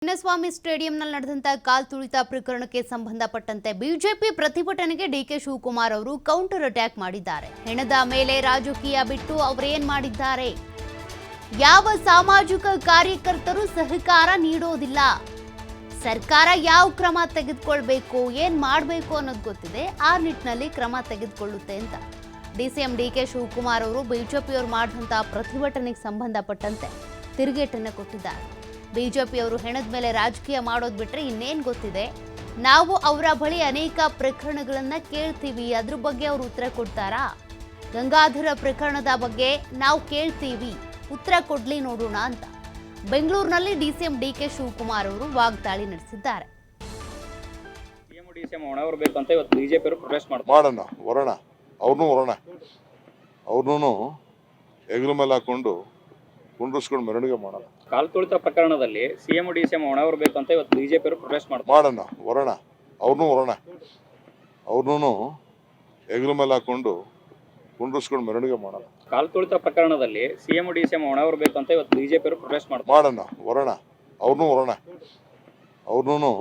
ಚಿನ್ನಸ್ವಾಮಿ ಸ್ಟೇಡಿಯಂನಲ್ಲಿ ನಡೆದಂತ ಕಾಲ್ ತುಳಿತ ಪ್ರಕರಣಕ್ಕೆ ಸಂಬಂಧಪಟ್ಟಂತೆ ಬಿಜೆಪಿ ಪ್ರತಿಭಟನೆಗೆ ಡಿಕೆ ಶಿವಕುಮಾರ್ ಅವರು ಕೌಂಟರ್ ಅಟ್ಯಾಕ್ ಮಾಡಿದ್ದಾರೆ. ಹೆಣದ ಮೇಲೆ ರಾಜಕೀಯ ಬಿಟ್ಟು ಅವರೇನ್ ಮಾಡಿದ್ದಾರೆ? ಯಾವ ಸಾಮಾಜಿಕ ಕಾರ್ಯಕರ್ತರು ಸಹಕಾರ ನೀಡೋದಿಲ್ಲ. ಸರ್ಕಾರ ಯಾವ ಕ್ರಮ ತೆಗೆದುಕೊಳ್ಳಬೇಕು, ಏನ್ ಮಾಡಬೇಕು ಅನ್ನೋದು ಗೊತ್ತಿದೆ, ಆ ನಿಟ್ಟಿನಲ್ಲಿ ಕ್ರಮ ತೆಗೆದುಕೊಳ್ಳುತ್ತೆ ಅಂತ ಡಿಸಿಎಂ ಡಿಕೆ ಶಿವಕುಮಾರ್ ಅವರು ಬಿಜೆಪಿಯವರು ಮಾಡಿದಂತ ಪ್ರತಿಭಟನೆಗೆ ಸಂಬಂಧಪಟ್ಟಂತೆ ತಿರುಗೇಟನ್ನು ಕೊಟ್ಟಿದ್ದಾರೆ. ಬಿಜೆಪಿಯವರು ಹೆಣದ ಮೇಲೆ ರಾಜಕೀಯ ಮಾಡೋದು ಬಿಟ್ರೆ ಇನ್ನೇನು ಗೊತ್ತಿದೆ? ನಾವು ಅವರ ಬಳಿ ಅನೇಕ ಪ್ರಕರಣಗಳನ್ನ ಕೇಳ್ತೀವಿ, ಅದ್ರ ಬಗ್ಗೆ ಅವರು ಉತ್ತರ ಕೊಡ್ತಾರಾ? ಗಂಗಾಧರ ಪ್ರಕರಣದ ಬಗ್ಗೆ ನಾವು ಕೇಳ್ತೀವಿ, ಉತ್ತರ ಕೊಡ್ಲಿ ನೋಡೋಣ ಅಂತ ಬೆಂಗಳೂರಿನಲ್ಲಿ ಡಿಸಿಎಂ ಡಿಕೆ ಶಿವಕುಮಾರ್ ಅವರು ವಾಗ್ದಾಳಿ ನಡೆಸಿದ್ದಾರೆ. ಅವ್ರನ್ನೂ ಹೆಗಲ ಮೇಲೆ ಹಾಕೊಂಡು ಕುಂಡ್ರಿಸ್ಕೊಂಡು ಮೆರವಣಿಗೆ ಮಾಡೋಣ. ಕಾಲ್ ತುಳಿತ ಪ್ರಕರಣದಲ್ಲಿ ಸಿಎಂ ಡಿಸಿಎಂ ಹೊಣೆ ಹೊರಬೇಕು ಅಂತ ಇವತ್ತು ಬಿಜೆಪಿ ಪ್ರೊಟೆಸ್ಟ್ ಮಾಡೋಣ. ಅವ್ರನ್ನೂ ಹೆಗಲ ಮೇಲೆ ಹಾಕೊಂಡು ಕುಂಡ್ರಿಸ್ಕೊಂಡು ಮೆರವಣಿಗೆ ಮಾಡೋಣ. ಕಾಲ್ ತುಳಿತ ಪ್ರಕರಣದಲ್ಲಿ ಸಿಎಂ ಡಿಸಿಎಂ ಹೊಣೆ ಹೊರಬೇಕು ಅಂತ ಇವತ್ತು ಬಿಜೆಪಿ ಪ್ರೊಟೆಸ್ಟ್ ಮಾಡೋಣ. ಅವ್ರನ್ನೂ